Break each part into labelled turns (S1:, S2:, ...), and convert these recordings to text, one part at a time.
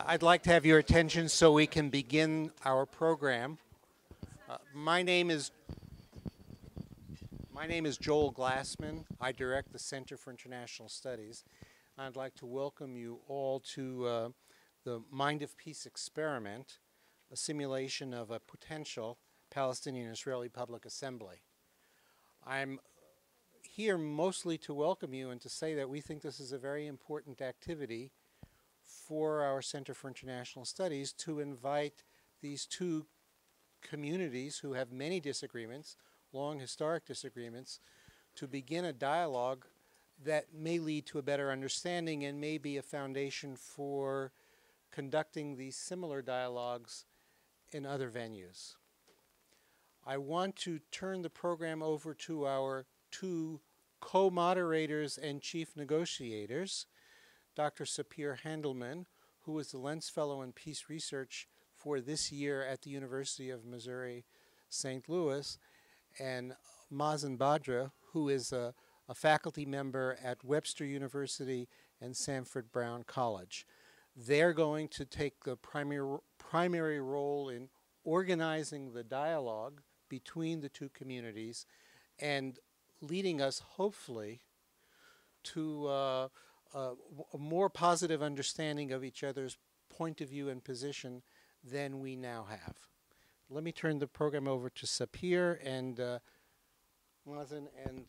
S1: I'd like to have your attention so we can begin our program. My name is Joel Glassman. I direct the Center for International Studies. I'd like to welcome you all to the Mind of Peace experiment, a simulation of a potential Palestinian-Israeli public assembly. I'm here mostly to welcome you and to say that we think this is a very important activity for our Center for International Studies to invite these two communities who have many disagreements, long historic disagreements, to begin a dialogue that may lead to a better understanding and may be a foundation for conducting these similar dialogues in other venues. I want to turn the program over to our two co-moderators and chief negotiators, Dr. Sapir Handelman, who is the Lentz Fellow in Peace Research for this year at the University of Missouri, St. Louis, and Mazen Badra, who is a faculty member at Webster University and Sanford Brown College. They're going to take the primary role in organizing the dialogue between the two communities and leading us, hopefully, to a more positive understanding of each other's point of view and position than we now have. Let me turn the program over to Sapir and Mazen and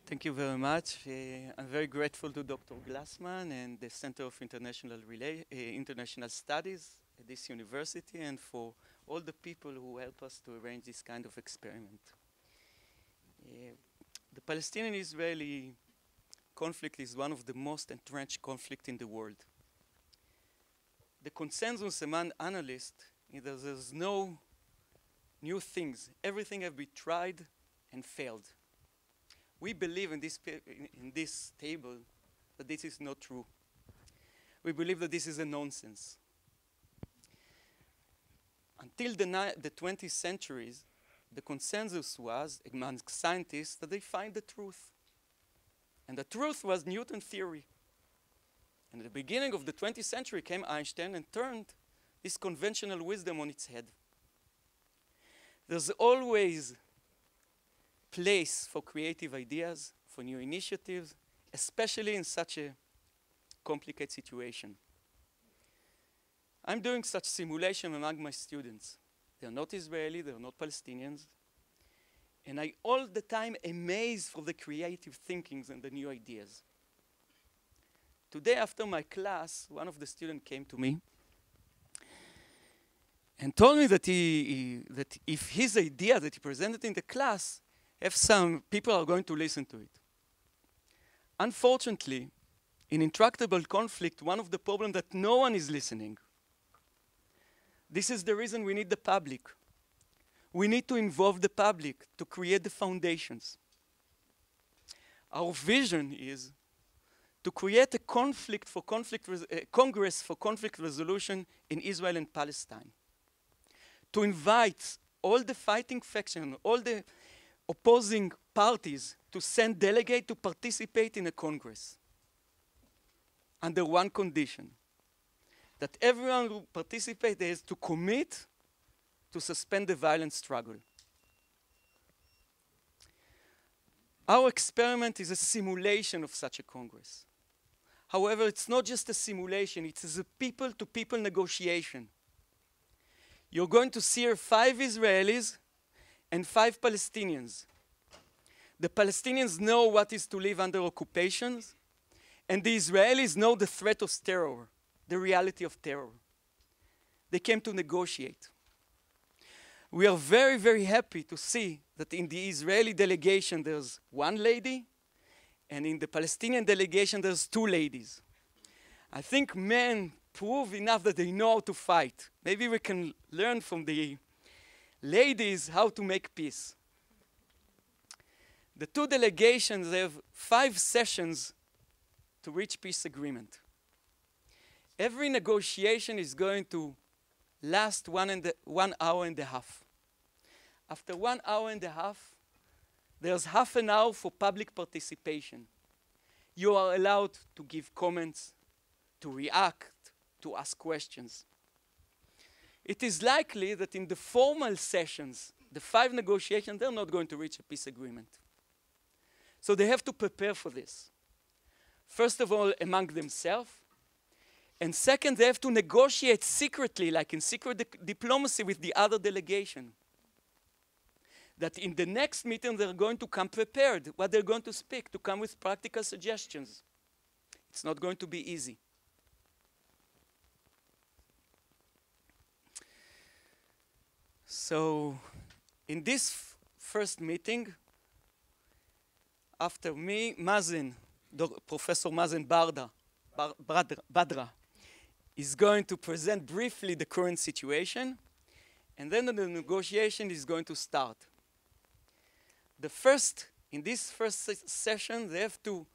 S2: Thank you very much. I'm very grateful to Dr. Glassman and the Center of International Studies at this university and for all the people who help us to arrange this kind of experiment. The Palestinian-Israeli conflict is one of the most entrenched conflicts in the world. The consensus among analysts is that there's no new things. Everything has been tried and failed. We believe in this table that this is not true. We believe that this is a nonsense. Until the 20th centuries, the consensus was among scientists that they find the truth. And the truth was Newton's theory. And at the beginning of the 20th century came Einstein and turned this conventional wisdom on its head. There's always place for creative ideas, for new initiatives, especially in such a complicated situation. I'm doing such simulation among my students. They're not Israeli, they're not Palestinians. And I all the time amazed for the creative thinkings and the new ideas. Today after my class, one of the students came to me and told me that that if his idea that he presented in the class, if some people are going to listen to it. Unfortunately, in intractable conflict, one of the problems that no one is listening. This is the reason we need the public. We need to involve the public to create the foundations. Our vision is to create a Congress for conflict resolution in Israel and Palestine. To invite all the fighting factions, all the opposing parties to send delegates to participate in a Congress under one condition, that everyone who participates has to commit to suspend the violent struggle. Our experiment is a simulation of such a Congress. However, it's not just a simulation, it's a people-to-people negotiation. You're going to see here 5 Israelis and 5 Palestinians. The Palestinians know what is to live under occupations, and the Israelis know the threat of terror, the reality of terror. They came to negotiate. We are very, very happy to see that in the Israeli delegation there's 1 lady, and in the Palestinian delegation there's 2 ladies. I think men prove enough that they know how to fight. Maybe we can learn from the ladies how to make peace. The 2 delegations have 5 sessions to reach peace agreement. Every negotiation is going to last 1 hour and a half. After 1 hour and a half, there's half an hour for public participation. You are allowed to give comments, to react, to ask questions. It is likely that in the formal sessions, the 5 negotiations, they're not going to reach a peace agreement. So they have to prepare for this. First of all, among themselves. And second, they have to negotiate secretly, like in secret diplomacy with the other delegation. That in the next meeting, they're going to come prepared, what they're going to speak, to come with practical suggestions. It's not going to be easy. So, in this first meeting, after me, Professor Mazen Badra, is going to present briefly the current situation, and then the negotiation is going to start. In this first session, they have to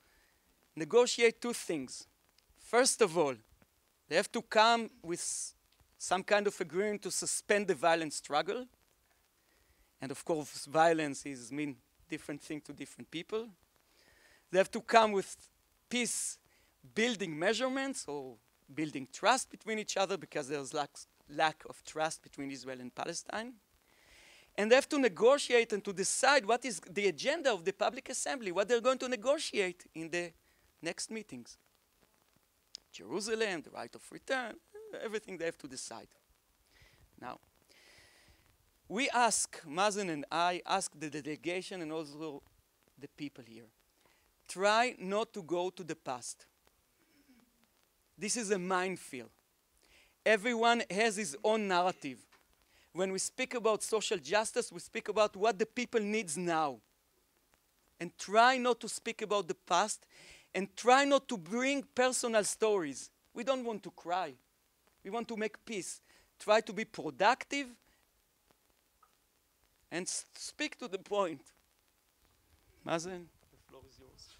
S2: negotiate 2 things. First of all, they have to come with some kind of agreement to suspend the violent struggle. And of course, violence means different things to different people. They have to come with peace-building measurements or building trust between each other, because there's lack of trust between Israel and Palestine. And they have to negotiate and to decide what is the agenda of the public assembly, what they're going to negotiate in the next meetings. Jerusalem, the right of return, everything they have to decide. Now, Mazen and I ask the delegation and also the people here, try not to go to the past. This is a minefield. Everyone has his own narrative. When we speak about social justice, we speak about what the people needs now. And try not to speak about the past, and try not to bring personal stories. We don't want to cry. We want to make peace. Try to be productive and speak to the point. Mazen, the floor is yours.